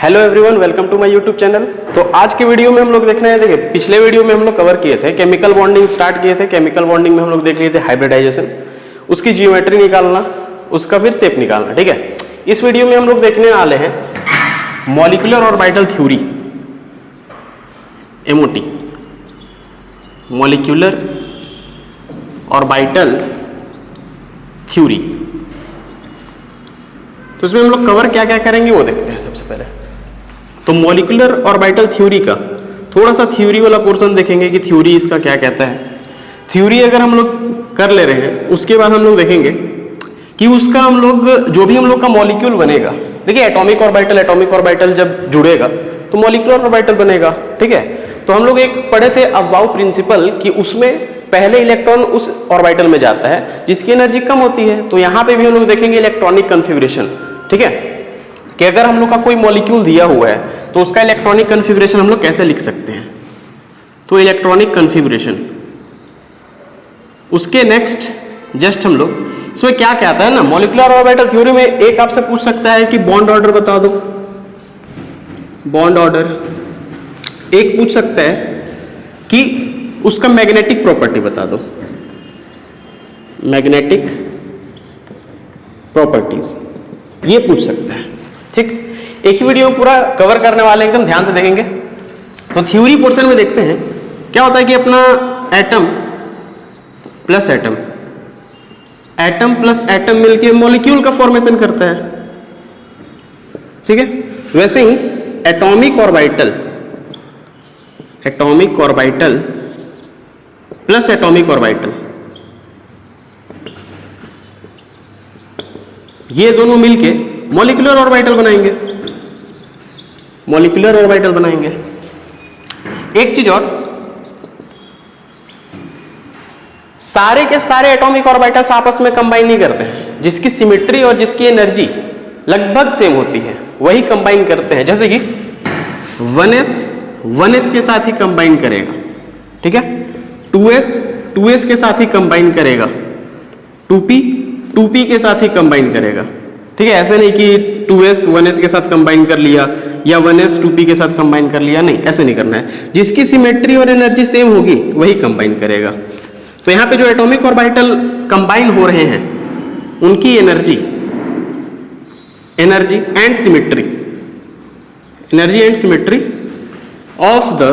Hello everyone, welcome to my YouTube channel. तो आज के वीडियो में हम लोग देखने हैं, देखिए पिछले वीडियो में हम लोग कवर किए थे केमिकल बॉन्डिंग, स्टार्ट किए थे। केमिकल बॉन्डिंग में हम लोग देख लिए थे हाइब्रिडाइजेशन, उसकी जियोमेट्री निकालना, उसका फिर शेप निकालना। ठीक है, इस वीडियो में हम लोग देखने वाले हैं molecular orbital theory, MOT, molecular orbital theory. तो इसमें हम लोग कवर क्या क्या करेंगे वो देखते हैं। सबसे पहले तो मॉलिक्यूलर ऑर्बिटल थ्योरी का थोड़ा सा थ्योरी वाला पोर्शन देखेंगे कि थ्योरी इसका क्या कहता है। थ्योरी अगर हम लोग कर ले रहे हैं, उसके बाद हम लोग देखेंगे कि उसका हम लोग जो भी हम लोग का मॉलिक्यूल बनेगा, देखिए एटॉमिक ऑर्बिटल जब जुड़ेगा तो मॉलिक्यूलर ऑर्बिटल बनेगा। ठीक है, तो हम लोग एक पढ़े थे अबाउ प्रिंसिपल कि उसमें पहले इलेक्ट्रॉन उस ऑर्बिटल में जाता है जिसकी एनर्जी कम होती है। तो यहाँ पे भी हम लोग देखेंगे इलेक्ट्रॉनिक कन्फिगरेशन। ठीक है, कि अगर हम लोग का कोई मॉलिक्यूल दिया हुआ है तो उसका इलेक्ट्रॉनिक कन्फिगरेशन हम लोग कैसे लिख सकते हैं। तो इलेक्ट्रॉनिक कन्फिगरेशन, उसके नेक्स्ट जस्ट हम लोग इसमें क्या क्या आता है ना, मॉलिक्यूलर ऑर्बिटल थ्योरी में एक आपसे पूछ सकता है कि बॉन्ड ऑर्डर बता दो, बॉन्ड ऑर्डर। एक पूछ सकता है कि उसका मैग्नेटिक प्रॉपर्टी बता दो, मैग्नेटिक प्रॉपर्टीज, ये पूछ सकता है। ठीक, एक ही वीडियो में पूरा कवर करने वाले, एकदम ध्यान से देखेंगे। तो थ्योरी पोर्शन में देखते हैं क्या होता है कि अपना atom plus atom, atom plus atom मिलके मॉलिक्यूल का फॉर्मेशन करता है। ठीक है, वैसे ही atomic orbital, atomic orbital plus atomic orbital, ये दोनों मिलके मॉलिक्यूलर ऑर्बिटल बनाएंगे, मॉलिक्यूलर ऑर्बिटल बनाएंगे। एक चीज और, सारे के सारे एटॉमिक ऑर्बिटल्स आपस में कंबाइन नहीं करते हैं। जिसकी सिमेट्री और जिसकी एनर्जी लगभग सेम होती है वही कंबाइन करते हैं। जैसे कि 1s के साथ ही कंबाइन करेगा। ठीक है, 2s के साथ ही कंबाइन करेगा, 2p के साथ ही कंबाइन करेगा। ठीक है, ऐसे नहीं कि 2s 1s के साथ कंबाइन कर लिया या 1s 2p के साथ कंबाइन कर लिया, नहीं, ऐसे नहीं करना है। जिसकी सिमेट्री और एनर्जी सेम होगी वही कंबाइन करेगा। तो यहाँ पे जो एटॉमिक ऑर्बिटल कंबाइन हो रहे हैं उनकी energy and symmetry, energy and symmetry of the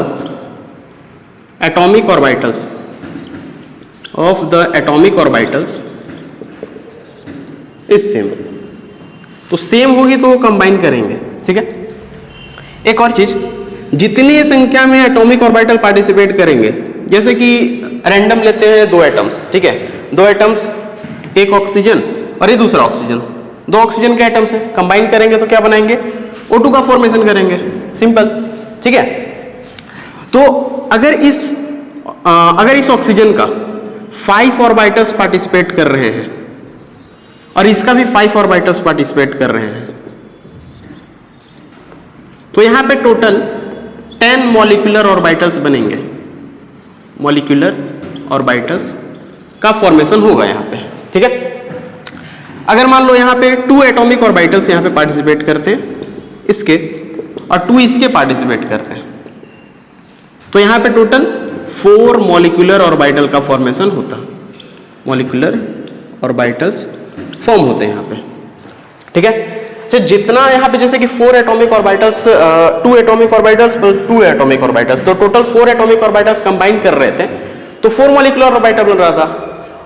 atomic orbitals, of the atomic orbitals is same. तो सेम होगी तो वो कंबाइन करेंगे। ठीक है, एक और चीज, जितनी संख्या में एटॉमिक ऑर्बिटल पार्टिसिपेट करेंगे, जैसे कि रैंडम लेते हैं दो एटम्स। ठीक है, दो एटम्स, एक ऑक्सीजन और ये दूसरा ऑक्सीजन, दो ऑक्सीजन के एटम्स है, कंबाइन करेंगे तो क्या बनाएंगे, O2 का फॉर्मेशन करेंगे, सिंपल। ठीक है, तो अगर इस ऑक्सीजन का 5 ऑर्बिटल्स पार्टिसिपेट कर रहे हैं और इसका भी 5 ऑर्बिटल्स पार्टिसिपेट कर रहे हैं, तो यहां पे टोटल 10 मॉलिक्यूलर ऑर्बिटल्स बनेंगे, मॉलिक्यूलर ऑर्बिटल्स का फॉर्मेशन होगा यहां पे। ठीक है, अगर मान लो यहां पे 2 एटॉमिक ऑर्बिटल्स यहां पे पार्टिसिपेट करते हैं इसके और 2 इसके पार्टिसिपेट करते हैं, तो यहां पे टोटल 4 मॉलिक्यूलर ऑर्बिटल का फॉर्मेशन होता, मॉलिक्यूलर ऑर्बिटल्स फॉर्म होते हैं यहाँ पे। ठीक है, तो जितना यहाँ पे जैसे कि 4 atomic orbitals, 2 atomic orbitals plus 2 atomic orbitals, तो टोटल 4 एटॉमिक ऑर्बिटल्स कंबाइन कर रहे थे तो 4 मॉलिक्यूलर ऑर्बिटल बन रहा था।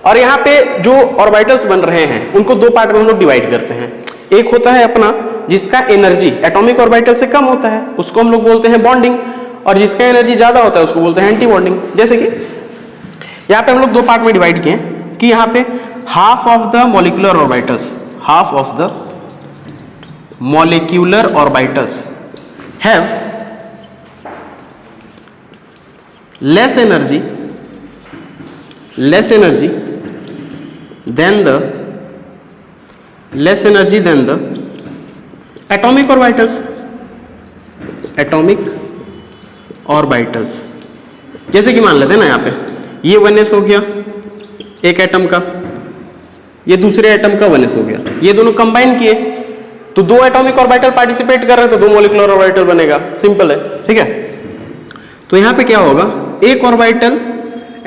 और यहाँ पे जो ऑर्बिटल्स बन रहे हैं उनको दो पार्ट में हम लोग डिवाइड करते हैं। एक होता है अपना जिसका एनर्जी एटॉमिक ऑर्बिटल से कम होता है, उसको हम लोग बोलते हैं बॉन्डिंग, और जिसका एनर्जी ज्यादा होता है उसको बोलते हैं एंटी बॉन्डिंग। जैसे कि यहाँ पे हम लोग दो पार्ट में डिवाइड किए कि यहाँ पे half of the molecular orbitals, half of the molecular orbitals have less energy than the atomic orbitals, जैसे कि मान लेते हैं ना, यहाँ पे ये 1s हो गया एक एटम का, ये दूसरे एटम का 1s हो गया, ये दोनों कंबाइन किए तो दो एटॉमिक ऑर्बिटल पार्टिसिपेट कर रहे हैं तो दो मॉलिक्यूलर ऑर्बिटल बनेगा, सिंपल है, ठीक है। तो यहां पे क्या होगा, एक ऑर्बिटल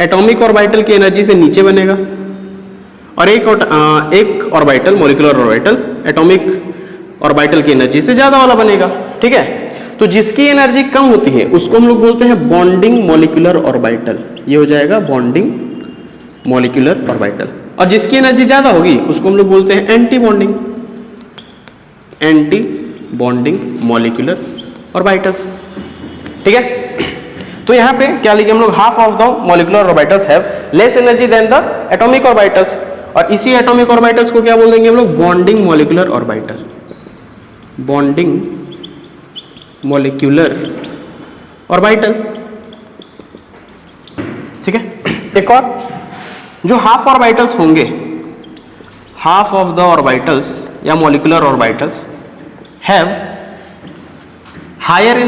एटॉमिक ऑर्बिटल की एनर्जी से नीचे बनेगा और एक orbital molecular orbital atomic orbital की एनर्जी से ज्यादा वाला बनेगा, ठीक है। तो जिसकी एनर्जी कम होती है उसको हम लोग बोलते हैं बॉन्डिंग मॉलिक्यूलर ऑर्बिटल, ये हो जाएगा बॉन्डिंग मॉलिक्यूलर ऑर्बिटल। और जिसकी एनर्जी ज्यादा होगी उसको हम लोग बोलते हैं एंटी बॉन्डिंग मॉलिक्यूलर ऑर्बिटल्स, ठीक है। तो यहां पे क्या लिखे हम लोग, half of the molecular orbitals have less energy than the atomic orbitals, और इसी एटॉमिक ऑर्बिटल्स को क्या बोल देंगे हम लोग, bonding molecular orbital, bonding molecular orbital, ठीक है। एक और, जो हाफ ऑर्बिटल्स होंगे, हाफ ऑफ द ऑर्बिटल्स या molecular orbitals have higher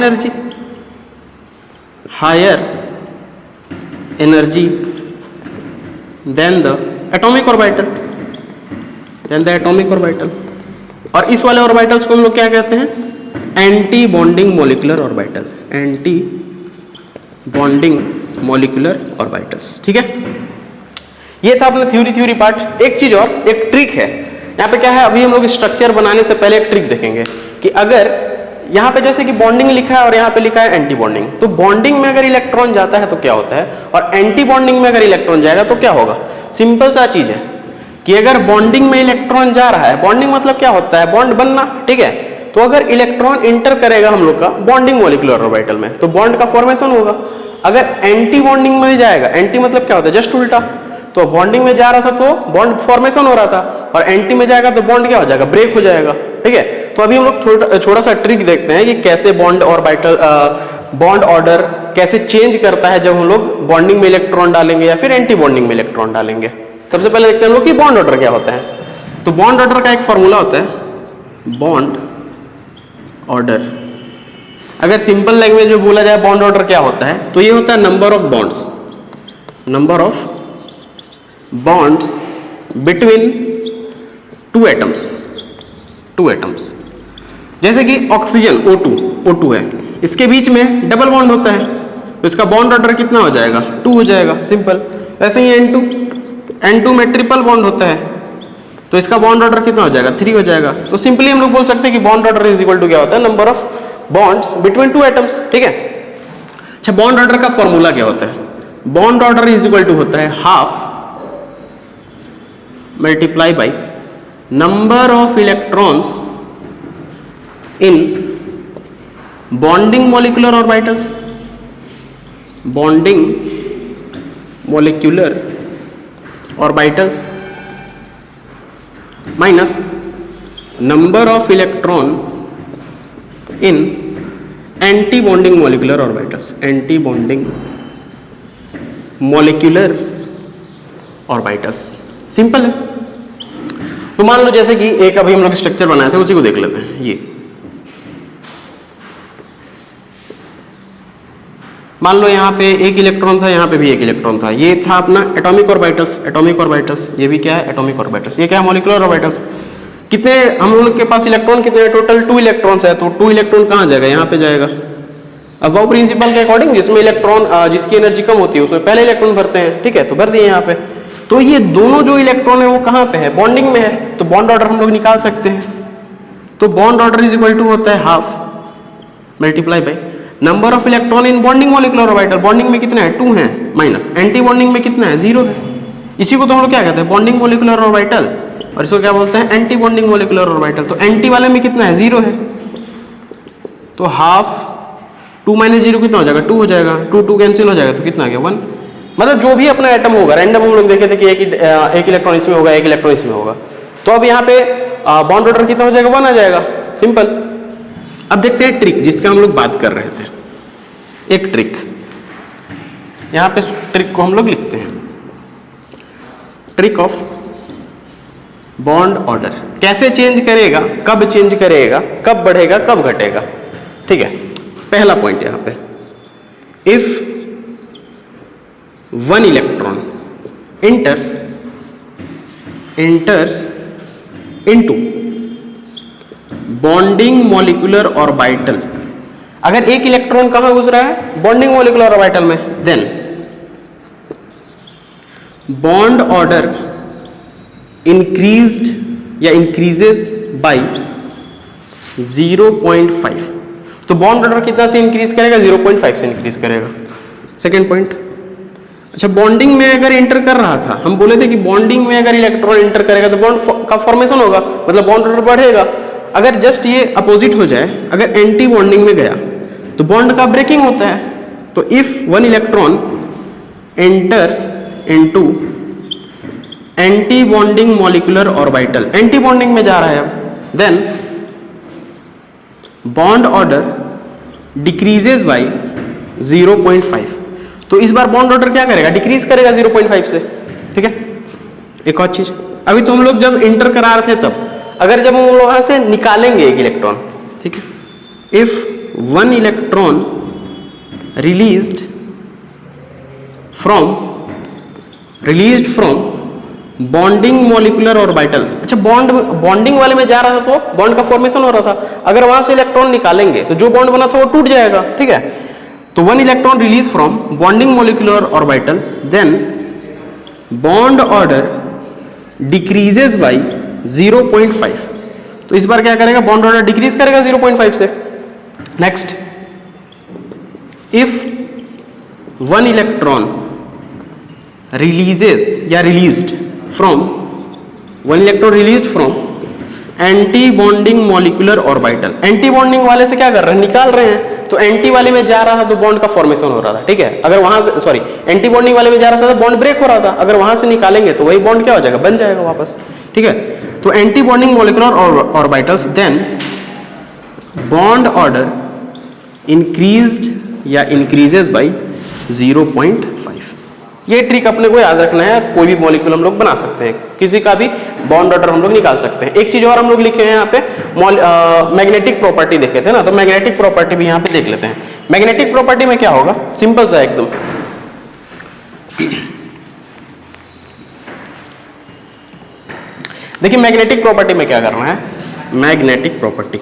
energy than the atomic orbital, और इस वाले ऑर्बिटल्स को हम लोग क्या कहते हैं, anti bonding molecular orbital, anti bonding molecular orbitals, ठीक है। ये था अपना थ्योरी पार्ट। एक चीज और, एक ट्रिक है यहाँ पे, क्या है, अभी हम लोग स्ट्रक्चर बनाने से पहले एक ट्रिक देखेंगे कि अगर यहाँ पे जैसे कि बॉन्डिंग लिखा है और यहाँ पे लिखा है एंटी बॉन्डिंग, तो बॉन्डिंग में अगर इलेक्ट्रॉन जाता है तो क्या होता है, और एंटी बॉन्डिंग में अगर इलेक्ट्रॉन जाएगा तो क्या होगा। सिंपल सा चीज है कि अगर बॉन्डिंग में इलेक्ट्रॉन जा रहा है, बॉन्डिंग मतलब क्या होता है, बॉन्ड बनना, ठीक है। तो अगर इलेक्ट्रॉन इंटर करेगा हम लोग का बॉन्डिंग मॉलिक्यूलर ऑर्बिटल में तो बॉन्ड का फॉर्मेशन होगा। अगर एंटी बॉन्डिंग में जाएगा, एंटी मतलब क्या होता है, जस्ट उल्टा, तो बॉन्डिंग में जा रहा था तो बॉन्ड फॉर्मेशन हो रहा था, और एंटी में जाएगा तो बॉन्ड क्या हो जाएगा, ब्रेक हो जाएगा, ठीक है। तो अभी हम लोग छोटा सा ट्रिक देखते हैं कि कैसे बॉन्ड ऑर्डर कैसे चेंज करता है जब हम लोग बॉन्डिंग में इलेक्ट्रॉन डालेंगे या फिर एंटी बॉन्डिंग में इलेक्ट्रॉन डालेंगे। सबसे पहले देखते हैं हम लोग कि बॉन्ड ऑर्डर क्या होता है। तो बॉन्ड ऑर्डर का एक फॉर्मूला होता है, बॉन्ड ऑर्डर। अगर सिंपल लैंग्वेज में बोला जाए बॉन्ड ऑर्डर क्या होता है, तो ये होता है number of bonds between two atoms. जैसे कि ऑक्सीजन O2 है, इसके बीच में डबल बॉन्ड होता है तो इसका बॉन्ड ऑर्डर कितना हो जाएगा, 2 हो जाएगा, सिंपल। वैसे ही N2 में ट्रिपल बॉन्ड होता है तो इसका बॉन्ड ऑर्डर कितना हो जाएगा, 3 हो जाएगा। तो सिंपली हम लोग बोल सकते हैं कि bond order is equal to क्या होता है, number of bonds between two atoms, ठीक है। अच्छा, बॉन्ड ऑर्डर का फॉर्मूला क्या होता है, bond order is equal to होता है half multiply by number of electrons in bonding molecular orbitals, bonding molecular orbitals minus number of electron in anti bonding molecular orbitals, anti bonding molecular orbitals, simple है। तो मान लो जैसे कि एक अभी हम लोग स्ट्रक्चर बनाए थे, उसी को देख लेते हैं। ये मान लो यहाँ पे एक इलेक्ट्रॉन था, यहाँ पे भी एक इलेक्ट्रॉन था, ये था अपना एटॉमिक ऑर्बिटल्स, ये भी क्या है, एटॉमिक ऑर्बिटल्स, ये क्या है, मॉलिक्यूलर ऑर्बिटल्स। कितने हम लोग के पास इलेक्ट्रॉन कितने, टोटल 2 इलेक्ट्रॉन्स है, तो 2 इलेक्ट्रॉन कहाँ जाएगा, यहाँ पे जाएगा। अब वो प्रिंसिपल के अकॉर्डिंग जिसमें इलेक्ट्रॉन जिसकी एनर्जी कम होती है उसमें पहले इलेक्ट्रॉन भरते हैं, ठीक है, तो भर दिए यहाँ पे। तो ये दोनों जो इलेक्ट्रॉन है वो कहाँ पे है, बॉन्डिंग में है, तो बॉन्ड ऑर्डर हम लोग निकाल सकते हैं। तो bond order is equal to होता है half multiply by number of electron in bonding molecular orbital. Bonding में कितना है, 2 है, माइनस एंटी बॉन्डिंग में कितना है, 0 है। इसी को तो हम लोग क्या कहते हैं, बॉन्डिंग मॉलिक्यूलर ऑर्बिटल, और इसको क्या बोलते हैं, एंटी बॉन्डिंग मॉलिक्यूलर ऑर्बिटल। तो एंटी वाले में कितना है, 0 है, तो हाफ 2 माइनस 0 कितना हो जाएगा, 2 हो जाएगा, 2 कैंसिल हो जाएगा, तो कितना आ गया, 1। मतलब जो भी अपना एटम होगा, रैंडम हम लोग देखे थे कि एक इलेक्ट्रॉन इसमें होगा, एक इलेक्ट्रॉन इसमें होगा, तो अब यहाँ पे बॉन्ड ऑर्डर कितना हो जाएगा, 1 आ जाएगा, सिंपल। अब देखते हैं ट्रिक जिसका हम लोग बात कर रहे थे। एक ट्रिक, यहाँ पे ट्रिक को हम लोग लिखते हैं, ट्रिक ऑफ बॉन्ड ऑर्डर। कैसे चेंज करेगा, कब चेंज करेगा, कब बढ़ेगा, कब घटेगा, ठीक है। पहला पॉइंट यहाँ पे, if 1 electron enters into bonding molecular orbital, अगर एक इलेक्ट्रॉन कहां घुस रहा है, बॉन्डिंग मॉलिक्यूलर ऑर्बिटल में, देन बॉन्ड ऑर्डर इंक्रीज्ड या इंक्रीजेस बाय 0.5। तो बॉन्ड ऑर्डर कितना से इंक्रीज करेगा, 0.5 से इंक्रीज करेगा। सेकेंड पॉइंट, अच्छा बॉन्डिंग में अगर एंटर कर रहा था, हम बोले थे कि बॉन्डिंग में अगर इलेक्ट्रॉन एंटर करेगा तो बॉन्ड का फॉर्मेशन होगा, मतलब बॉन्ड ऑर्डर बढ़ेगा। अगर जस्ट ये अपोजिट हो जाए, अगर एंटी बॉन्डिंग में गया तो बॉन्ड का ब्रेकिंग होता है। तो if one electron enters into anti bonding molecular orbital, anti bonding में जा रहा है अब, then bond order decreases by 0.5। तो इस बार बॉन्ड ऑर्डर क्या करेगा, डिक्रीज करेगा 0.5 से। ठीक है, एक और चीज, अभी तो हम लोग जब इंटर करा रहे थे तब, अगर जब हम लोग वहां से निकालेंगे एक इलेक्ट्रॉन, ठीक है, if one electron released from bonding molecular orbital, अच्छा बॉन्डिंग वाले में जा रहा था तो बॉन्ड का फॉर्मेशन हो रहा था, अगर वहां से इलेक्ट्रॉन निकालेंगे तो जो बॉन्ड बना था वो टूट जाएगा। ठीक है, तो one electron release from bonding molecular orbital, then bond order decreases by 0.5। तो इस बार क्या करेगा, बॉन्ड ऑर्डर डिक्रीज करेगा 0.5 से। Next, if one electron releases या released from anti bonding molecular orbital, anti bonding वाले से क्या कर रहे हैं, निकाल रहे हैं, तो एंटी वाले में जा रहा था तो बॉन्ड का फॉर्मेशन हो रहा था। ठीक है, अगर वहां से सॉरी एंटी बॉन्डिंग वाले में जा रहा था तो बॉन्ड ब्रेक हो रहा था, अगर वहां से निकालेंगे तो वही बॉन्ड क्या हो जाएगा, बन जाएगा वापस। ठीक है, तो anti bonding molecular orbitals, then bond order increased या इंक्रीजेस बाय 0.5। ये ट्रिक अपने को याद रखना है, कोई भी मॉलिक्यूल हम लोग बना सकते हैं, किसी का भी बॉन्ड ऑर्डर हम लोग निकाल सकते हैं। एक चीज और हम लोग लिखे हैं यहाँ पे, मैग्नेटिक प्रॉपर्टी देखे थे ना, तो मैग्नेटिक प्रॉपर्टी भी यहाँ पे देख लेते हैं। मैग्नेटिक प्रॉपर्टी में क्या होगा, सिंपल सा एकदम, देखिए मैग्नेटिक प्रॉपर्टी में क्या करना है, मैग्नेटिक प्रॉपर्टी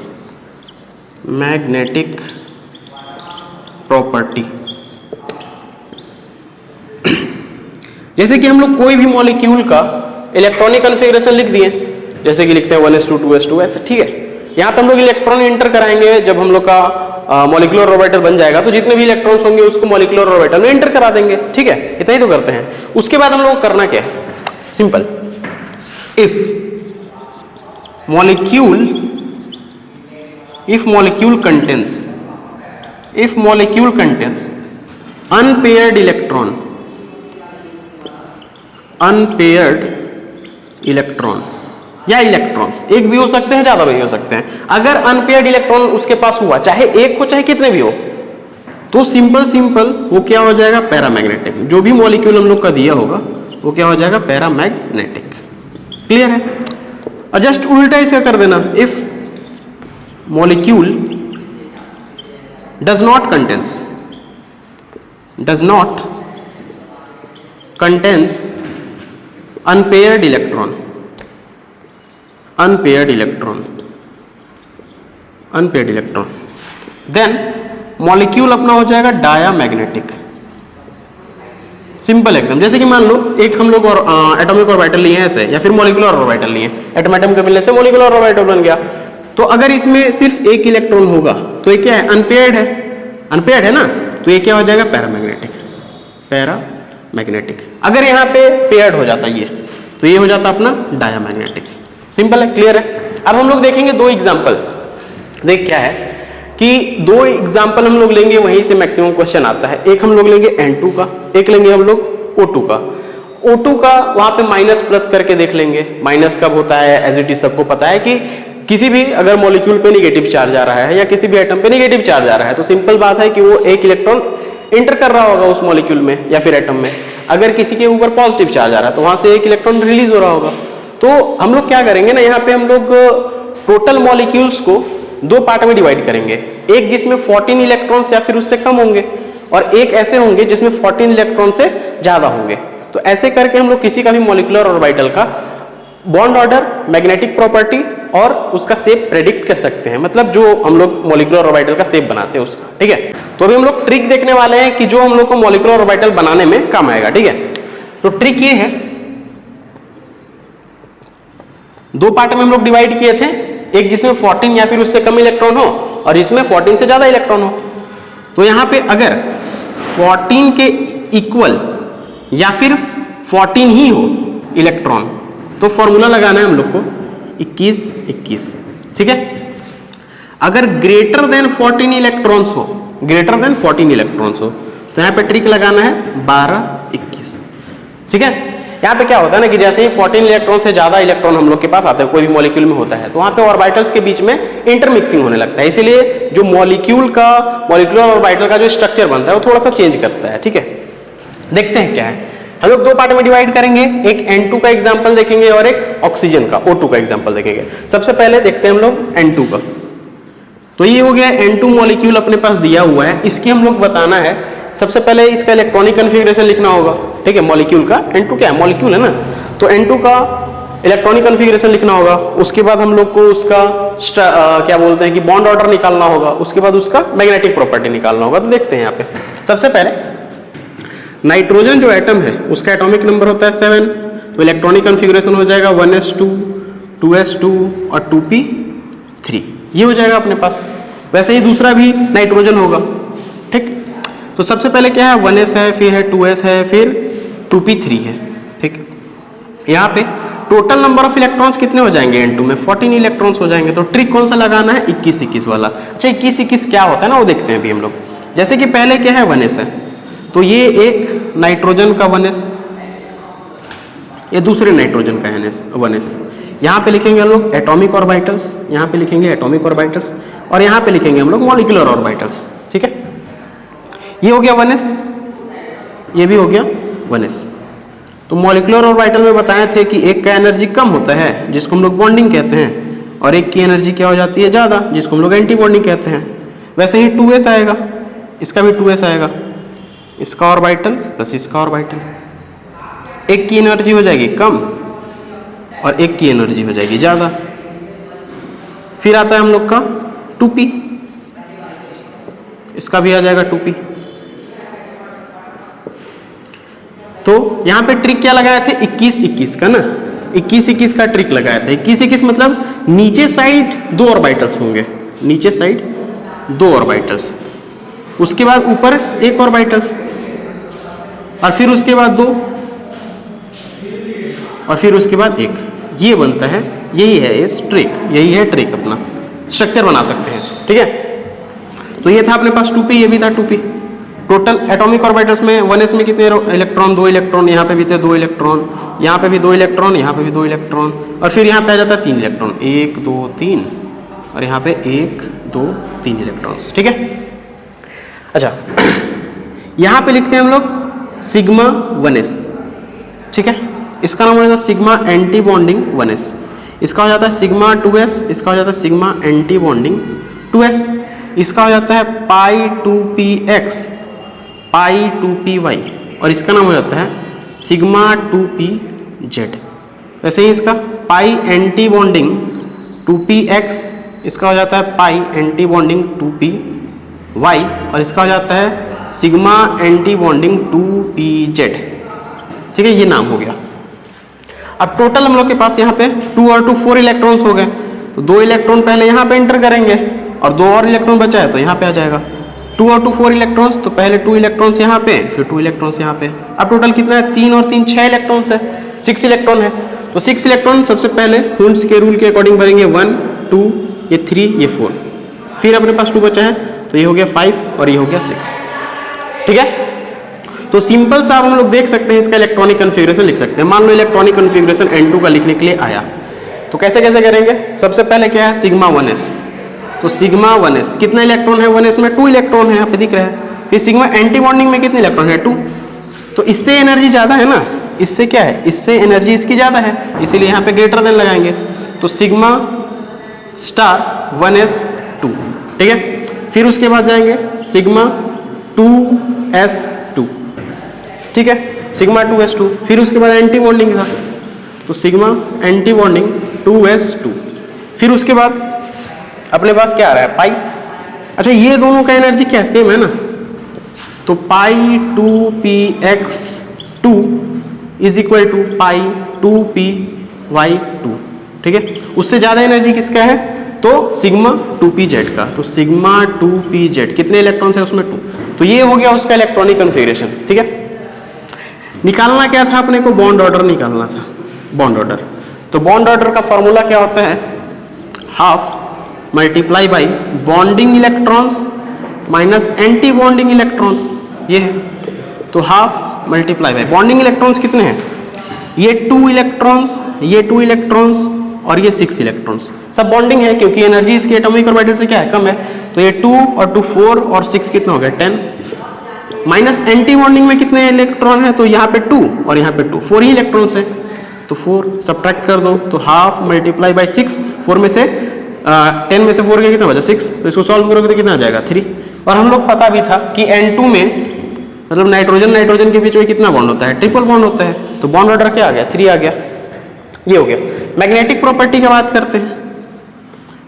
जैसे कि हम लोग कोई भी मॉलिक्यूल का इलेक्ट्रॉनिक कॉन्फ़िगरेशन लिख दिए, जैसे कि लिखते हैं 1s2 2s2 ऐसे। ठीक है, यहाँ पे हम लोग इलेक्ट्रॉन एंटर कराएंगे, जब हम लोग का मॉलिक्यूलर ऑर्बिटल बन जाएगा तो जितने भी इलेक्ट्रॉन्स होंगे उसको मॉलिक्यूलर ऑर्बिटल में एंटर करा देंगे। ठीक है, इतना ही तो करते हैं। उसके बाद हम लोग करना क्या है, simple, if molecule contains unpaired electron या इलेक्ट्रॉन्स, एक भी हो सकते हैं, ज्यादा भी हो सकते हैं, अगर अनपेयर्ड इलेक्ट्रॉन उसके पास हुआ, चाहे एक हो चाहे कितने भी हो, तो सिंपल वो क्या हो जाएगा, पैरामैग्नेटिक। जो भी मॉलिक्यूल हम लोग का दिया होगा वो क्या हो जाएगा, पैरामैग्नेटिक। क्लियर है, और जस्ट उल्टा इसका कर देना, if molecule does not contains unpaired electron, then molecule अपना हो जाएगा डायामैग्नेटिक। सिंपल एकदम, जैसे कि मान लो एक हम लोग एटॉमिक ऑर्बिटल लिए हैं ऐसे, या फिर मॉलिक्यूलर ऑर्बिटल लिए, एटम एटम के मिलने से मॉलिक्यूलर ऑर्बिटल बन गया। तो अगर इसमें सिर्फ एक इलेक्ट्रॉन होगा तो ये क्या है, अनपेयर्ड है ना, तो ये क्या हो जाएगा, पैरामैग्नेटिक। अगर यहाँ पे पेयर्ड हो जाता ये, तो ये हो जाता अपना डायामैग्नेटिक। सिंपल है, क्लियर है। अब हम लोग देखेंगे दो एग्जाम्पल। देख क्या है कि दो एग्जाम्पल हम लोग लेंगे, वहीं से मैक्सिमम क्वेश्चन आता है। एक हम लोग लेंगे N2 का, एक लेंगे हम लोग O2 का। O2 का वहां पे माइनस प्लस करके देख लेंगे। माइनस कब होता है, एज इट इज सबको पता है कि किसी भी अगर मॉलिक्यूल पे नेगेटिव चार्ज आ रहा है या किसी भी एटम पे नेगेटिव चार्ज आ रहा है, तो सिंपल बात है कि वो एक इलेक्ट्रॉन इंटर कर रहा होगा उस मॉलिक्यूल में या फिर एटम में। अगर किसी के ऊपर पॉजिटिव चार्ज आ रहा है तो वहां से एक इलेक्ट्रॉन रिलीज हो रहा होगा। तो हम लोग क्या करेंगे ना, यहाँ पे हम लोग टोटल मॉलिक्यूल्स को दो पार्ट में डिवाइड करेंगे। एक जिसमें 14 इलेक्ट्रॉन्स या फिर उससे कम होंगे, और एक ऐसे होंगे जिसमें 14 इलेक्ट्रॉन से ज्यादा होंगे। तो ऐसे करके हम लोग किसी का भी मॉलिक्यूलर ऑर्बिटल का बॉन्ड ऑर्डर, मैग्नेटिक प्रॉपर्टी और उसका शेप प्रेडिक्ट कर सकते हैं, मतलब जो हम लोग मॉलिक्यूलर ऑर्बिटल का शेप बनाते हैं उसका, ठीक है। तो अभी हम लोग ट्रिक देखने वाले हैं कि जो हम लोग को मॉलिक्यूलर ऑर्बिटल बनाने में काम आएगा, ठीक है। तो ट्रिक ये है, दो पार्ट में हम लोग डिवाइड किए थे, एक जिसमें 14 या फिर उससे कम इलेक्ट्रॉन हो और इसमें 14 से ज्यादा इलेक्ट्रॉन हो। तो यहां पे अगर 14 के इक्वल या फिर 14 ही हो इलेक्ट्रॉन, तो फॉर्मूला लगाना है हम लोग को 21-21, ठीक है। अगर ग्रेटर देन 14 इलेक्ट्रॉन्स हो, ग्रेटर देन 14 इलेक्ट्रॉन्स हो, तो यहां पे ट्रिक लगाना है 12-21, ठीक है। यहाँ पे क्या होता है ना कि जैसे ही 14 इलेक्ट्रॉन से ज्यादा इलेक्ट्रॉन हम लोग के पास आते हैं, कोई भी मॉलिक्यूल में होता है, तो वहां पे ऑर्बिटल्स के बीच में इंटरमिक्सिंग होने लगता है, इसीलिए जो मॉलिक्यूलर ऑर्बिटल का जो स्ट्रक्चर बनता है वो थोड़ा सा चेंज करता है, ठीक है। देखते हैं क्या है। हम लोग दो पार्ट में डिवाइड करेंगे, एक N2 का एग्जांपल देखेंगे और एक ऑक्सीजन का O2 का एग्जांपल देखेंगे। सबसे पहले देखते हैं हम लोग N2 का। तो ये हो गया N2 मॉलिक्यूल अपने पास दिया हुआ है, इसकी हम लोग बताना है। सबसे पहले इसका इलेक्ट्रॉनिक कन्फिग्रेशन लिखना होगा, ठीक है। मॉलिक्यूल का N2 क्या है, मॉलिक्यूल है ना, तो N2 का इलेक्ट्रॉनिक कन्फिग्रेशन लिखना होगा। उसके बाद हम लोग को उसका क्या बोलते हैं कि बॉन्ड ऑर्डर निकालना होगा, उसके बाद उसका मैग्नेटिक प्रॉपर्टी निकालना होगा। तो देखते हैं यहाँ पे सबसे पहले नाइट्रोजन जो एटम है उसका एटॉमिक नंबर होता है 7, तो इलेक्ट्रॉनिक कन्फिग्रेशन हो जाएगा 1s2, 2s2 और 2p3, ये हो जाएगा अपने पास। वैसे ही दूसरा भी नाइट्रोजन होगा, ठीक। तो सबसे पहले क्या है, 1s है, फिर है 2s है, फिर 2p3 है, ठीक। यहाँ पे टोटल नंबर ऑफ इलेक्ट्रॉन्स कितने हो जाएंगे N2 में, 14 इलेक्ट्रॉन्स हो जाएंगे। तो ट्रिक कौन सा लगाना है, 21-21 वाला। अच्छा 21-21 क्या होता है ना वो देखते हैं अभी हम लोग। जैसे कि पहले क्या है 1s है, तो ये एक नाइट्रोजन का 1s, ये दूसरे नाइट्रोजन का 1s। यहाँ पे लिखेंगे हम लोग एटॉमिक ऑर्बिटल्स, यहाँ पे लिखेंगे एटॉमिक ऑर्बिटल्स और यहाँ पे लिखेंगे हम लोग मॉलिक्यूलर ऑर्बिटल्स, ठीक है। ये हो गया 1s, ये भी हो गया 1s। तो मॉलिक्यूलर ऑर्बिटल में बताए थे कि एक का एनर्जी कम होता है जिसको हम लोग बॉन्डिंग कहते हैं, और एक की एनर्जी क्या हो जाती है ज़्यादा, जिसको हम लोग एंटी बॉन्डिंग कहते हैं। वैसे ही 2s आएगा, इसका भी 2s आएगा, इसका ऑर्बिटल प्लस इसका ऑर्बिटल, एक की एनर्जी हो जाएगी कम और एक की एनर्जी हो जाएगी ज़्यादा। फिर आता है हम लोग का 2p, इसका भी आ जाएगा 2p। तो यहां पे ट्रिक क्या लगाए थे, 21-21 का ना, 21-21 का ट्रिक लगाया था। 21-21 मतलब नीचे साइड 2 ऑर्बिटल्स होंगे, नीचे साइड 2 ऑर्बिटल्स, उसके बाद ऊपर 1 ऑर्बिटल्स, और फिर उसके बाद 2, और फिर उसके बाद 1। ये बनता है, यही है इस ट्रिक, यही है ट्रिक, अपना स्ट्रक्चर बना सकते हैं, ठीक है। तो ये था अपने पास 2p, ये भी था 2p। टोटल एटॉमिक ऑर्बिटल्स में 1s में कितने इलेक्ट्रॉन, 2 इलेक्ट्रॉन, यहाँ पे भी थे 2 इलेक्ट्रॉन, यहाँ पे भी 2 इलेक्ट्रॉन, यहाँ पे भी 2 इलेक्ट्रॉन, और फिर यहाँ पे आ जाता है 3 इलेक्ट्रॉन, 1 2 3, और यहाँ पे 1 2 3 इलेक्ट्रॉन्स, ठीक है। अच्छा यहाँ पे लिखते हैं हम लोग सिग्मा 1s, ठीक है। इसका नाम हो जाता है सिग्मा एंटी बॉन्डिंग 1s, इसका हो जाता है सिग्मा 2s, इसका हो जाता है सिग्मा एंटी बॉन्डिंग 2s, इसका हो जाता है पाई 2px, पाई 2py, और इसका नाम हो जाता है सिग्मा 2pz। वैसे ही इसका पाई एंटी बॉन्डिंग 2px, इसका हो जाता है पाई एंटी बॉन्डिंग 2py, और इसका हो जाता है सिग्मा एंटी बॉन्डिंग 2pz, ठीक है। ये नाम हो गया। अब टोटल हम लोग के पास यहाँ पे 2 और 2 4 इलेक्ट्रॉन्स हो गए, तो 2 इलेक्ट्रॉन पहले यहाँ पे एंटर करेंगे और 2 और इलेक्ट्रॉन बचा है तो यहाँ पे आ जाएगा। 2 और 2 4 इलेक्ट्रॉन्स, तो पहले 2 इलेक्ट्रॉन्स यहाँ पे, फिर 2 इलेक्ट्रॉन्स यहाँ पे। अब टोटल कितना है, 3 और 3 6 इलेक्ट्रॉन्स है, 6 इलेक्ट्रॉन है। तो 6 इलेक्ट्रॉन सबसे पहले हुंड्स के रूल के अकॉर्डिंग भरेंगे, 1 2, ये 3, ये 4, फिर अपने पास 2 बचा है, तो ये हो गया 5 और ये हो गया 6, ठीक है। तो सिंपल सा हम लोग देख सकते हैं, इसका इलेक्ट्रॉनिक कन्फिग्रेशन लिख सकते हैं। मान लो इलेक्ट्रॉनिक कन्फिग्रेशन N2 का लिखने के लिए आया, तो कैसे कैसे करेंगे। सबसे पहले क्या है, सिग्मा 1s, तो सिग्मा 1s कितना इलेक्ट्रॉन है, 1s में 2 इलेक्ट्रॉन है, यहाँ पे दिख रहा है। फिर सिग्मा एंटी बॉन्डिंग में कितने इलेक्ट्रॉन है, 2, तो इससे एनर्जी ज्यादा है ना, इससे क्या है, इससे एनर्जी इसकी ज्यादा है, इसीलिए यहाँ पे ग्रेटर देन लगाएंगे। तो सिग्मा स्टार 1s2, ठीक है। फिर उसके बाद जाएंगे सिग्मा 2s2, ठीक है, सिग्मा 2s2। फिर उसके बाद एंटी बॉन्डिंग था, तो सिग्मा एंटी बॉन्डिंग 2s2, फिर उसके बाद अपने पास क्या आ रहा है, पाई। अच्छा, ये दोनों का एनर्जी क्या सेम है ना, तो pi 2px2 is equal to pi 2py2, ठीक है। उससे ज्यादा एनर्जी किसका है, तो सिग्मा 2pz का, तो सिग्मा 2pz कितने इलेक्ट्रॉन्स है उसमें 2, तो ये हो गया उसका इलेक्ट्रॉनिक कन्फिगरेशन, ठीक है। निकालना क्या था अपने को, बॉन्ड ऑर्डर निकालना था, बॉन्ड ऑर्डर। तो बॉन्ड ऑर्डर का फॉर्मूला क्या होता है, half multiply by bonding electrons minus anti bonding electrons, ये है। तो half multiply by bonding electrons कितने हैं, ये 2 इलेक्ट्रॉन्स, ये 2 इलेक्ट्रॉन्स और ये 6 इलेक्ट्रॉन्स, सब बॉन्डिंग है क्योंकि एनर्जी इसकी एटॉमिक ऑर्बिटल से क्या है, कम है। तो ये 2 और 2 4 और 6 कितना हो गया 10, माइनस एंटी बॉन्डिंग में कितने इलेक्ट्रॉन है, तो यहाँ पे 2 और यहाँ पे 2, 4 ही इलेक्ट्रॉन्स है। तो 4 सब्ट्रैक्ट कर दो, तो हाफ मल्टीप्लाई बाई 6, 4 में से 10 में से 4 के कितना बचा 6, तो इसको सॉल्व करोगे तो कितना आ जाएगा 3। और हम लोग पता भी था कि N2 में मतलब नाइट्रोजन नाइट्रोजन के बीच में कितना बॉन्ड होता है, ट्रिपल बॉन्ड होता है। तो बॉन्ड ऑर्डर क्या आ गया 3 आ गया, ये हो गया। मैग्नेटिक प्रॉपर्टी की बात करते हैं,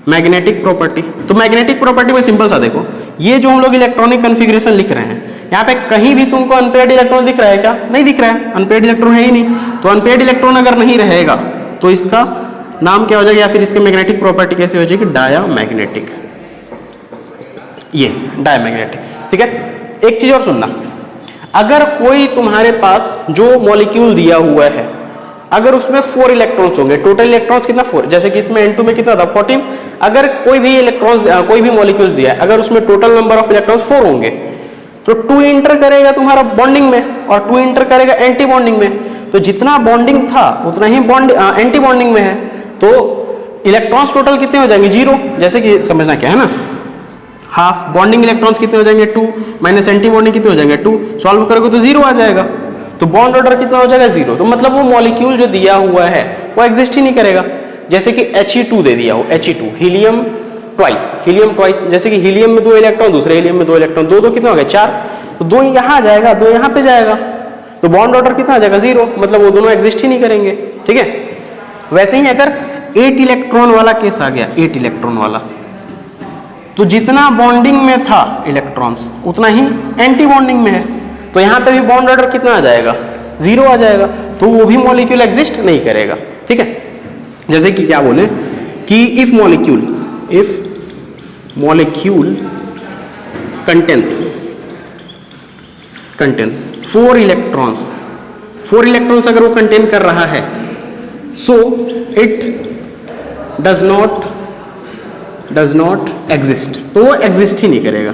मैग्नेटिक प्रॉपर्टी। तो मैग्नेटिक प्रॉपर्टी में सिंपल सा देखो, ये जो हम लोग इलेक्ट्रॉनिक कन्फिग्रेशन लिख रहे हैं, यहाँ पे कहीं भी तुमको अनपेयर्ड इलेक्ट्रॉन दिख रहा है क्या, नहीं दिख रहा है, अनपेयर्ड इलेक्ट्रॉन है ही नहीं। तो अनपेयर्ड इलेक्ट्रॉन अगर नहीं रहेगा तो इसका नाम क्या हो जाएगा, या फिर इसके मैग्नेटिक प्रॉपर्टी कैसे हो जाएगी, डायामैग्नेटिक, ये डायामैग्नेटिक, ठीक है। एक चीज और सुनना, अगर कोई तुम्हारे पास जो मॉलिक्यूल दिया हुआ है, अगर उसमें 4 इलेक्ट्रॉन्स होंगे, टोटल इलेक्ट्रॉन्स कितना 4, जैसे कि इसमें N2 में कितना था 14, अगर कोई भी इलेक्ट्रॉन्स कोई भी मॉलिक्यूल्स दिया है, अगर उसमें टोटल नंबर ऑफ इलेक्ट्रॉन्स 4 होंगे, तो 2 इंटर करेगा तुम्हारा बॉन्डिंग में और 2 इंटर करेगा एंटी बॉन्डिंग में। तो जितना बॉन्डिंग था उतना ही बॉन्ड एंटी बॉन्डिंग में है, तो इलेक्ट्रॉन्स टोटल कितने हो जाएंगे 0, जैसे कि समझना क्या है ना, हाफ बॉन्डिंग इलेक्ट्रॉन्स कितने हो जाएंगे 2 माइनस एंटी बॉन्डिंग कितने हो जाएंगे 2, सॉल्व करोगे तो 0 आ जाएगा। तो बॉन्ड ऑर्डर कितना हो जाएगा 0, तो मतलब वो मॉलिक्यूल जो दिया हुआ है वो एग्जिस्ट ही नहीं करेगा। जैसे कि He2 दे दिया हो, He2 हीलियम ट्वाइस, जैसे कि हीलियम में 2 इलेक्ट्रॉन, दूसरे हीलियम में 2 इलेक्ट्रॉन, 2 कितना हो गया 4, तो 2 यहाँ जाएगा 2 यहाँ पे जाएगा, तो बॉन्ड ऑर्डर कितना आ जाएगा 0, मतलब वो दोनों एग्जिस्ट ही नहीं करेंगे, ठीक है। वैसे ही अगर 8 इलेक्ट्रॉन वाला केस आ गया, 8 इलेक्ट्रॉन वाला, तो जितना बॉन्डिंग में था इलेक्ट्रॉन्स उतना ही एंटी बॉन्डिंग में है, तो यहाँ पे भी बॉन्ड ऑर्डर कितना आ जाएगा 0 आ जाएगा, तो वो भी मॉलिक्यूल एग्जिस्ट नहीं करेगा, ठीक है। जैसे कि क्या बोले कि इफ मॉलिक्यूल कंटेंस 4 इलेक्ट्रॉन्स अगर वो कंटेन कर रहा है, so it does not exist, तो वो एग्जिस्ट ही नहीं करेगा,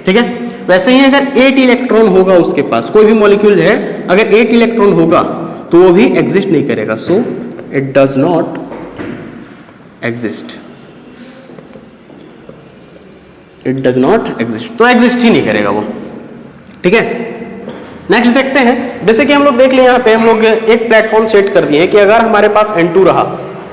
ठीक है। वैसे ही अगर 8 इलेक्ट्रॉन होगा उसके पास, कोई भी मॉलिक्यूल है अगर 8 इलेक्ट्रॉन होगा तो वो भी एग्जिस्ट नहीं करेगा, so it does not exist, तो एग्जिस्ट ही नहीं करेगा वो, ठीक है। नेक्स्ट देखते हैं, जैसे कि हम लोग देख लें, यहाँ पे हम लोग एक प्लेटफॉर्म सेट कर दिए कि अगर हमारे पास N2 रहा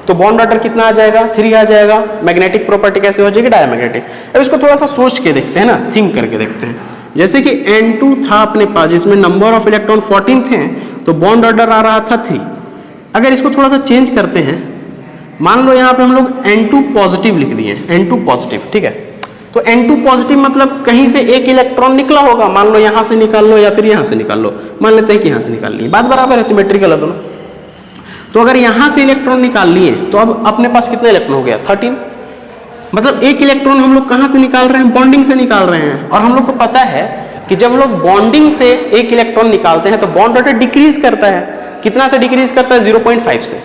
तो बॉन्ड ऑर्डर कितना आ जाएगा 3 आ जाएगा, मैग्नेटिक प्रॉपर्टी कैसे हो जाएगी डायमैग्नेटिक। अब इसको थोड़ा सा सोच के देखते हैं ना, थिंक करके देखते हैं। जैसे कि N2 था अपने पास जिसमें नंबर ऑफ इलेक्ट्रॉन 14 थे, तो बॉन्ड ऑर्डर आ रहा था 3। अगर इसको थोड़ा सा चेंज करते हैं, मान लो यहाँ पे हम लोग N2 पॉजिटिव लिख दिए, N2 पॉजिटिव, ठीक है। तो N2 पॉजिटिव मतलब कहीं से एक इलेक्ट्रॉन निकला होगा, मान लो यहाँ से निकाल लो या फिर यहाँ से निकाल लो, मान लेते हैं कि यहाँ से निकाल लिए, बात बराबर है, सिमेट्रिकल है दोनों। तो अगर यहाँ से इलेक्ट्रॉन निकाल लिए तो अब अपने पास कितना इलेक्ट्रॉन हो गया 13, मतलब एक इलेक्ट्रॉन हम लोग कहाँ से निकाल रहे हैं, बॉन्डिंग से निकाल रहे हैं। और हम लोग को पता है कि जब हम लोग बॉन्डिंग से एक इलेक्ट्रॉन निकालते हैं तो बॉन्ड ऑर्डर डिक्रीज करता है, कितना से डिक्रीज करता है 0.5 से।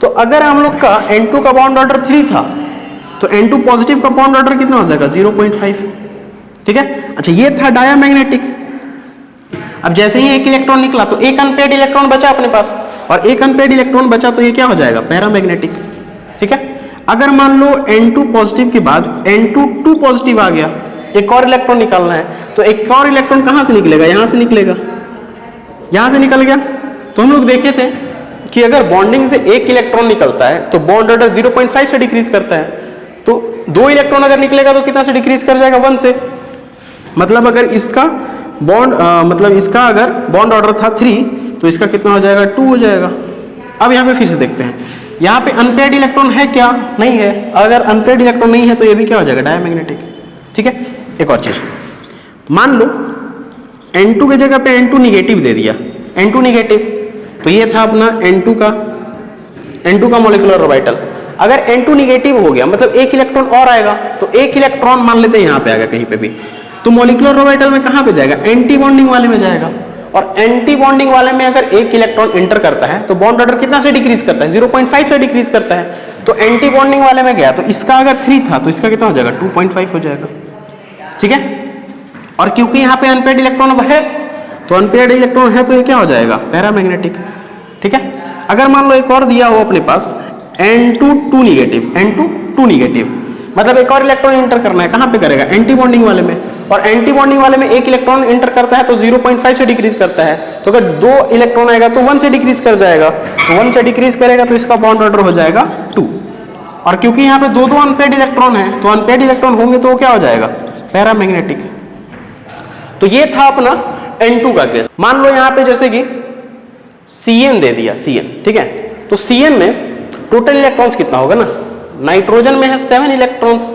तो अगर हम लोग का N2 का बॉन्ड ऑर्डर 3 था तो N2 पॉजिटिव का बॉन्ड ऑर्डर कितना हो जाएगा 0.5, ठीक है। अच्छा, ये था डायामैग्नेटिक। अब जैसे ही एक इलेक्ट्रॉन निकला तो एक अनपेयर्ड इलेक्ट्रॉन बचा अपने पास, और एक अनपेयर्ड इलेक्ट्रॉन बचा तो ये क्या हो जाएगा पैरामैग्नेटिक, ठीक है। अगर मान लो N2 पॉजिटिव के बाद N2 2 पॉजिटिव आ गया, एक और इलेक्ट्रॉन निकालना है, तो एक और इलेक्ट्रॉन कहाँ से निकलेगा, यहाँ से निकलेगा, यहाँ से निकल गया। तो हम लोग देखे थे कि अगर बॉन्डिंग से एक इलेक्ट्रॉन निकलता है तो बॉन्ड ऑर्डर 0.5 से डिक्रीज करता है, तो 2 इलेक्ट्रॉन अगर निकलेगा तो कितना से डिक्रीज कर जाएगा 1 से। मतलब अगर इसका बॉन्ड मतलब इसका अगर बॉन्ड ऑर्डर था 3 तो इसका कितना हो जाएगा 2 हो जाएगा। अब यहाँ पे फिर से देखते हैं, यहाँ पे अनपेयर्ड इलेक्ट्रॉन है क्या? नहीं है। अगर अनपेयर्ड इलेक्ट्रॉन नहीं है तो ये भी क्या हो जाएगा? डायमैग्नेटिक। ठीक है। एक और चीज, मान लो N2 की जगह पे N2 निगेटिव दे दिया, N2 निगेटिव, तो ये था अपना N2 का मॉलिक्यूलर ऑर्बिटल। अगर N2 निगेटिव हो गया मतलब एक इलेक्ट्रॉन और आएगा, तो एक इलेक्ट्रॉन मान लेते हैं यहाँ पे आएगा कहीं पे भी, तो मॉलिक्यूलर ऑर्बिटल में कहाँ पे जाएगा? एंटी बॉन्डिंग वाले में जाएगा। और एंटी बॉन्डिंग वाले में अगर एक इलेक्ट्रॉन एंटर करता है तो बॉन्ड ऑर्डर कितना से डिक्रीज करता है? 0.5 से डिक्रीज करता है। तो एंटी बॉन्डिंग वाले में गया तो इसका अगर 3 था तो इसका कितना हो जाएगा? 2.5 हो जाएगा। ठीक है। और क्योंकि यहाँ पे अनपेयर्ड इलेक्ट्रॉन है, तो अनपेयर्ड इलेक्ट्रॉन है तो ये क्या हो जाएगा? पैरामैग्नेटिक। ठीक है। अगर मान लो एक और दिया हो अपने पास N2 2 निगेटिव, N2 2 निगेटिव, मतलब एक और इलेक्ट्रॉन एंटर करना है, कहाँ पे करेगा? एंटी बॉन्डिंग वाले में। और एंटी बॉन्डिंग वाले में एक इलेक्ट्रॉन एंटर करता है तो 0.5 से डिक्रीज करता है, तो अगर 2 इलेक्ट्रॉन आएगा तो 1 से डिक्रीज कर जाएगा, तो 1 से डिक्रीज करेगा तो इसका बॉन्ड ऑर्डर हो जाएगा 2। और क्योंकि यहाँ पे दो अनपेयर्ड इलेक्ट्रॉन है, तो अनपेयर्ड इलेक्ट्रॉन होंगे तो वो क्या हो जाएगा? पैरामैग्नेटिक। तो ये था अपना N2 का केस। मान लो यहाँ पे जैसे कि Cn दे दिया, Cn, ठीक है। तो Cn में टोटल इलेक्ट्रॉन्स कितना होगा ना? नाइट्रोजन में है 7 इलेक्ट्रॉन्स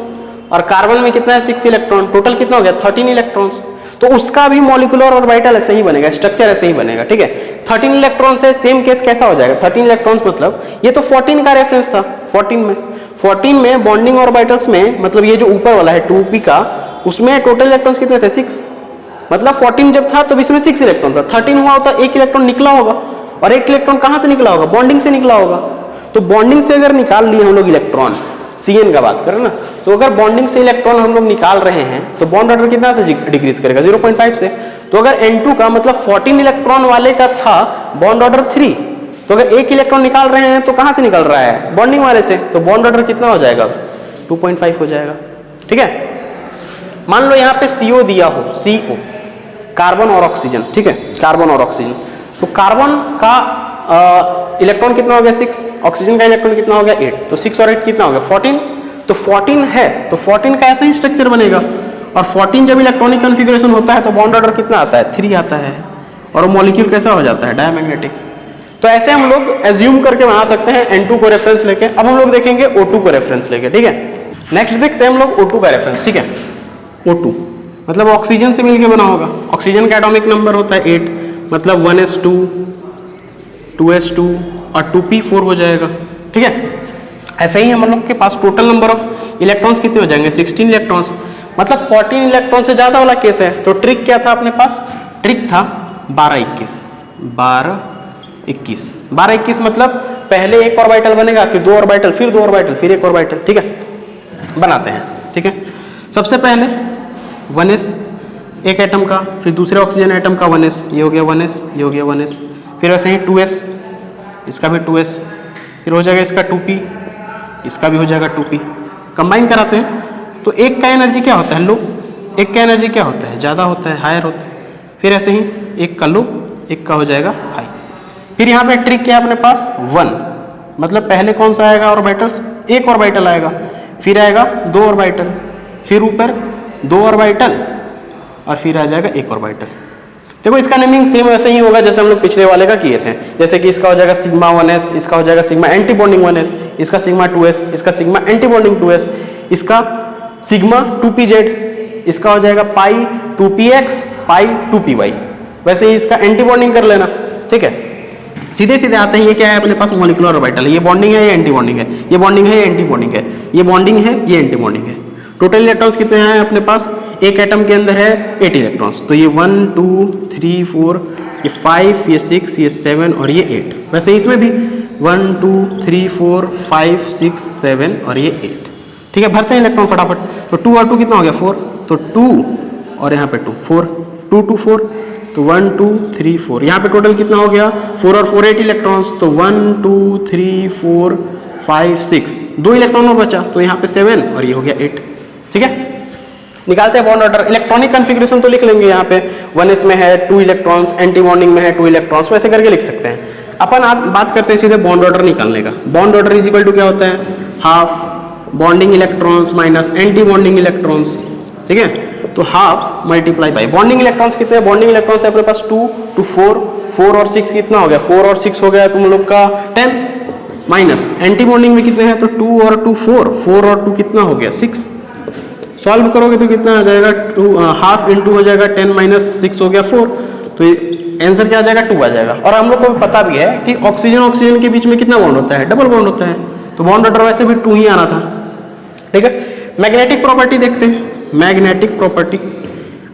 और कार्बन में कितना है? 6 इलेक्ट्रॉन। टोटल कितना हो गया? 13 इलेक्ट्रॉन्स। तो उसका भी मॉलिक्यूलर ऑर्बिटल ऐसे ही बनेगा, स्ट्रक्चर ऐसे ही बनेगा। ठीक है। 13 इलेक्ट्रॉन से सेम केस कैसा हो जाएगा? 13 इलेक्ट्रॉन्स मतलब ये तो 14 का रेफरेंस था। 14 में बॉन्डिंग ऑर्बिटल्स में, मतलब ये जो ऊपर वाला है 2p का, उसमें टोटल इलेक्ट्रॉन्स कितने थे? 6। मतलब 14 जब था तब इसमें 6 इलेक्ट्रॉन था। 13 हुआ होता एक इलेक्ट्रॉन निकला होगा, और एक इलेक्ट्रॉन कहां से निकला होगा? बॉन्डिंग से निकला होगा। तो बॉन्डिंग से अगर निकाल लिए हम लोग इलेक्ट्रॉन, Cn का बात करें ना, तो अगर बॉन्डिंग से इलेक्ट्रॉन हम लोग निकाल रहे हैं तो बॉन्ड ऑर्डर कितना से डिक्रीज करेगा? 0.5 से। तो अगर N2 का मतलब 14 इलेक्ट्रॉन वाले का था बॉन्ड ऑर्डर 3, तो अगर एक इलेक्ट्रॉन निकाल रहे हैं तो कहां से निकल रहा है? बॉन्डिंग वाले से। तो बॉन्ड ऑर्डर कितना हो जाएगा? 2.5 हो जाएगा। ठीक है। मान लो यहाँ पे CO दिया हो, CO, कार्बन और ऑक्सीजन। ठीक है। कार्बन और ऑक्सीजन, तो कार्बन का इलेक्ट्रॉन कितना हो गया? 6। ऑक्सीजन का इलेक्ट्रॉन कितना हो गया? 8। तो 6 और 8 कितना हो गया? 14। तो 14 है तो 14 का ऐसा ही स्ट्रक्चर बनेगा। और 14 जब इलेक्ट्रॉनिक कॉन्फ़िगरेशन होता है तो बॉन्ड ऑर्डर कितना आता है? 3 आता है। और मॉलिक्यूल कैसा हो जाता है? डायमैग्नेटिक। तो ऐसे हम लोग एज्यूम करके बना सकते हैं N2 को रेफरेंस लेके। अब हम लोग देखेंगे O2 को रेफरेंस लेके। ठीक है। नेक्स्ट देखते हैं हम लोग O2 का रेफरेंस। ठीक है। O2 मतलब ऑक्सीजन से मिलके बना होगा। ऑक्सीजन का एटॉमिक नंबर होता है 8, मतलब 1s2, 2s2 और 2p4 हो जाएगा। ठीक है। ऐसे ही हम लोग के पास टोटल नंबर ऑफ इलेक्ट्रॉन्स कितने हो जाएंगे? 16 इलेक्ट्रॉन्स, मतलब 14 इलेक्ट्रॉन से ज्यादा वाला केस है। तो ट्रिक क्या था अपने पास? ट्रिक था 12-21, 12-21, 12-21, मतलब पहले एक ऑर्बिटल बनेगा, फिर 2 ऑर्बिटल, फिर 2 ऑर्बिटल, फिर 1 ऑर्बिटल। ठीक है। बनाते हैं। ठीक है। सबसे पहले 1s एक एटम का, फिर दूसरे ऑक्सीजन एटम का 1s, ये हो गया 1s, ये हो गया 1s, फिर वैसे ही 2s, इसका भी 2s, फिर हो जाएगा इसका 2p, इसका भी हो जाएगा 2p। कंबाइन कराते हैं तो एक का एनर्जी क्या होता है? लो। एक का एनर्जी क्या होता है? ज़्यादा होता है, हायर होता है। फिर ऐसे ही एक का लो, एक का हो जाएगा हाई। फिर यहाँ पे ट्रिक क्या है अपने पास? 1, मतलब पहले कौन सा आएगा ऑर्बिटल्स? एक ऑर्बिटल आएगा, फिर आएगा 2 ऑर्बिटल, फिर ऊपर 2 ऑर्बिटल, और फिर आ जाएगा 1 ऑर्बिटल। देखो इसका नेमिंग सेम वैसे ही होगा जैसे हम लोग पिछले वाले का किए थे। जैसे कि इसका हो जाएगा सिग्मा 1s, इसका हो जाएगा सिग्मा एंटी बॉन्डिंग 1s, इसका सिग्मा 2s, इसका सिग्मा एंटी बॉन्डिंग 2s, इसका सिग्मा 2pz, इसका हो जाएगा पाई 2px, पाई 2py। वैसे ही इसका एंटी बॉन्डिंग कर लेना। ठीक है। सीधे सीधे आते हैं। ये क्या है अपने पास? Molecular orbital. ये बॉन्डिंग है, ये एंटी बॉन्डिंग है, ये बॉन्डिंग है, ये एंटी बॉन्डिंग है, ये बॉन्डिंग है, ये एंटी बॉन्डिंग है। टोटल इलेक्ट्रॉन्स कितने हैं अपने पास? एक एटम के अंदर है 8 इलेक्ट्रॉन्स। तो ये 1 2 3 4, ये 5, ये 6, ये 7 और ये 8। वैसे इसमें भी 1 2 3 4 5 6 7 और ये 8। ठीक है। भरते हैं इलेक्ट्रॉन फटाफट। तो 2 और 2 कितना हो गया? 4। तो 2 और यहाँ पे 2, 4, 2 2 4, तो 1 2 3 4। यहाँ पे टोटल कितना हो गया? 4 और 4 8 इलेक्ट्रॉन्स। तो 1 2 3 4 5 6, 2 इलेक्ट्रॉन और बचा, तो यहाँ पे 7 और ये हो गया 8। ठीक है। निकालते हैं बॉन्ड ऑर्डर। इलेक्ट्रॉनिक कॉन्फ़िगरेशन तो लिख लेंगे यहाँ पे। 1s में है 2 इलेक्ट्रॉन्स, एंटी बॉन्डिंग में है 2 इलेक्ट्रॉन्स, वैसे करके लिख सकते हैं। अपन आप बात करते हैं सीधे बॉन्ड ऑर्डर निकालने का। Bond order is equal to क्या होता है? Half bonding electrons minus anti bonding electrons. ठीक है। तो half multiply by bonding electrons कितने हैं? बॉन्डिंग इलेक्ट्रॉन्स है अपने पास 2 to 4, 4 और 6 कितना हो गया? 4 और 6 हो गया तुम लोग का 10। माइनस, एंटी बॉन्डिंग में कितने हैं तो 2 और 2 4, 4 और 2 कितना हो गया 6, सॉल्व करोगे तो कितना आ जाएगा 2 हाफ इंटू हो जाएगा 10 माइनस 6 हो गया 4, तो आंसर क्या आ जाएगा 2 आ जाएगा। और हम लोग को पता भी है कि ऑक्सीजन ऑक्सीजन के बीच में कितना बॉन्ड होता है, डबल बॉन्ड होता है, तो बॉन्ड ऑर्डर वैसे भी 2 ही आना था, ठीक है। मैग्नेटिक प्रॉपर्टी देखते हैं, मैग्नेटिक प्रॉपर्टी,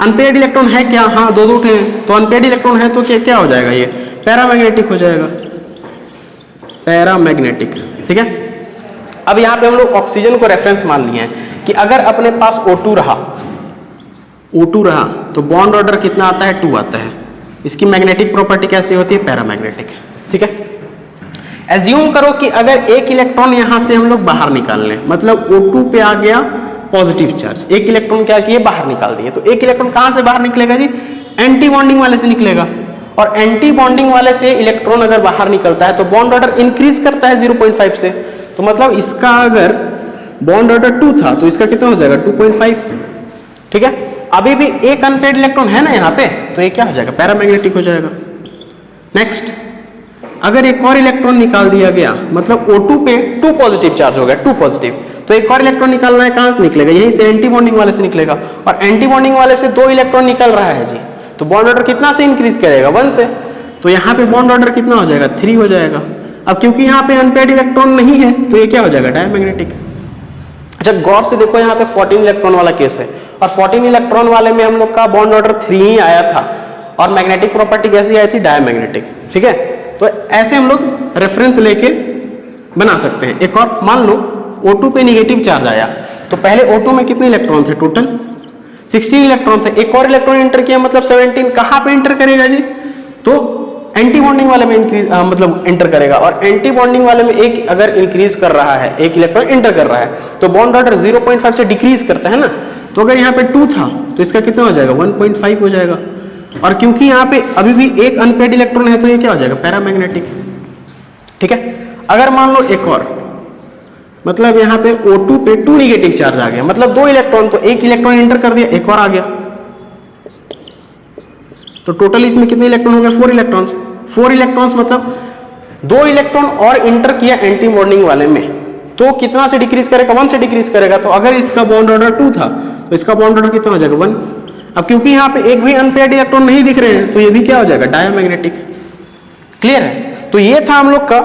अनपेयर्ड इलेक्ट्रॉन है क्या, हाँ दो थे, तो अनपेयर्ड इलेक्ट्रॉन है तो क्या हो जाएगा, ये पैरामैग्नेटिक हो जाएगा, पैरामैग्नेटिक, ठीक है। अब यहाँ पे हम लोग ऑक्सीजन को रेफरेंस मान लिए हैं कि अगर अपने पास O2 रहा तो बॉन्ड ऑर्डर कितना आता है 2 आता है, इसकी मैग्नेटिक प्रॉपर्टी कैसी होती है पैरामैग्नेटिक, ठीक है। एज्यूम करो कि अगर एक इलेक्ट्रॉन यहां से हम लोग बाहर निकाल लें, मतलब O2 पे आ गया पॉजिटिव चार्ज, एक इलेक्ट्रॉन क्या किए बाहर निकाल दिए, तो एक इलेक्ट्रॉन कहां से बाहर निकलेगा जी, एंटी बॉन्डिंग वाले से निकलेगा, और एंटी बॉन्डिंग वाले से इलेक्ट्रॉन अगर बाहर निकलता है तो बॉन्ड ऑर्डर इंक्रीज करता है 0.5 से, तो मतलब इसका अगर बॉन्ड ऑर्डर 2 था तो इसका कितना हो जाएगा 2.5, ठीक है। अभी भी एक अनपेयर्ड इलेक्ट्रॉन है ना यहाँ पे, तो ये क्या हो जाएगा पैरामैग्नेटिक हो जाएगा। नेक्स्ट, अगर एक और इलेक्ट्रॉन निकाल दिया गया, मतलब O2 पे 2 पॉजिटिव चार्ज हो गया, 2 पॉजिटिव, तो एक और इलेक्ट्रॉन निकालना है, कहां से निकलेगा, यहीं से एंटी बॉन्डिंग वाले से निकलेगा, और एंटी बॉन्डिंग वाले से 2 इलेक्ट्रॉन निकल रहा है जी, तो बॉन्ड ऑर्डर कितना से इंक्रीज करेगा 1 से, तो यहाँ पे बॉन्ड ऑर्डर कितना हो जाएगा 3 हो जाएगा। अब क्योंकि यहाँ पे अनपेयर्ड इलेक्ट्रॉन नहीं है तो ये क्या हो जाएगा डायमैग्नेटिक। अच्छा गौर से देखो, यहाँ पे 14 इलेक्ट्रॉन वाला केस है, और 14 इलेक्ट्रॉन वाले में हम लोग का बॉन्ड ऑर्डर 3 ही आया था, और मैग्नेटिक प्रॉपर्टी कैसी आई थी डायमैग्नेटिक, ठीक है। तो ऐसे हम लोग रेफरेंस लेके बना सकते हैं। एक और मान लो O2 पे निगेटिव चार्ज आया, तो पहले O2 में कितने इलेक्ट्रॉन थे, टोटल 16 इलेक्ट्रॉन थे, एक और इलेक्ट्रॉन इंटर किया मतलब 17, कहां पे इंटर करेगा जी, तो एंटी बॉन्डिंग वाले में इंक्रीज मतलब इंटर करेगा, और एंटी बॉन्डिंग वाले में एक अगर इंक्रीज कर रहा है, एक इलेक्ट्रॉन इंटर कर रहा है, तो बॉन्ड ऑर्डर 0.5 से डिक्रीज करता है ना, तो अगर यहाँ पे 2 था तो इसका कितना हो जाएगा 1.5 हो जाएगा, और क्योंकि यहाँ पे अभी भी एक अनपेयर्ड इलेक्ट्रॉन है तो ये क्या हो जाएगा पैरामैग्नेटिक, ठीक है। अगर मान लो एक और, मतलब यहाँ पे O2 पे 2 निगेटिव चार्ज आ गया, मतलब 2 इलेक्ट्रॉन, तो एक इलेक्ट्रॉन इंटर कर दिया, एक और आ गया, तो टोटल इसमें कितने इलेक्ट्रॉन हो गए 4 इलेक्ट्रॉन्स, 4 इलेक्ट्रॉन्स मतलब 2 इलेक्ट्रॉन और इंटर किया एंटी बॉन्डिंग वाले में, तो कितना से डिक्रीज करेगा 1 से डिक्रीज करेगा, तो अगर इसका बॉन्ड ऑर्डर 2 था तो इसका बॉन्ड ऑर्डर कितना हो जाएगा 1। अब क्योंकि यहाँ पे एक भी अनपेयर्ड इलेक्ट्रॉन नहीं दिख रहे हैं तो ये भी क्या हो जाएगा डायमैग्नेटिक, क्लियर है। तो ये था हम लोग का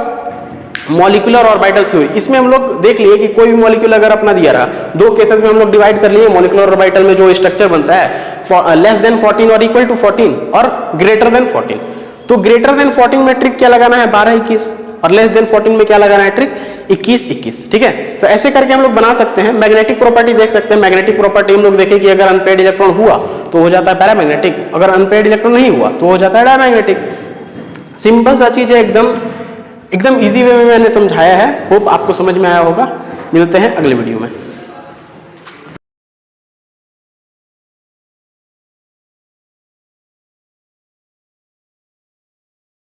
मॉलिक्यूलर ऑर्बिटल थ्योरी। इसमें हम लोग देख लिए कि कोई भी मॉलिक्यूल अगर अपना दिया रहा, 2 केसेस में हम लोग डिवाइड कर लिए मॉलिक्यूलर ऑर्बिटल में जो स्ट्रक्चर बनता है, लेस देन 14 और इक्वल टू 14 और ग्रेटर देन 14। तो ग्रेटर देन 14 में ट्रिक क्या लगाना है 12-21, और लेस देन 14 में क्या लगाना है ट्रिक 21-21, ठीक है। तो ऐसे करके हम लोग बना सकते हैं। मैग्नेटिक प्रॉपर्टी देख सकते हैं, मैग्नेटिक प्रॉपर्टी हम लोग देखें कि अगर अनपेयर्ड इलेक्ट्रॉन हुआ तो हो जाता है पैरामैग्नेटिक, अगर अनपेयर्ड इलेक्ट्रॉन नहीं हुआ तो हो जाता है डायमैग्नेटिक। सिंपल सा चीज है, एकदम इजी वे में मैंने समझाया है, होप आपको समझ में आया होगा। मिलते हैं अगले वीडियो में।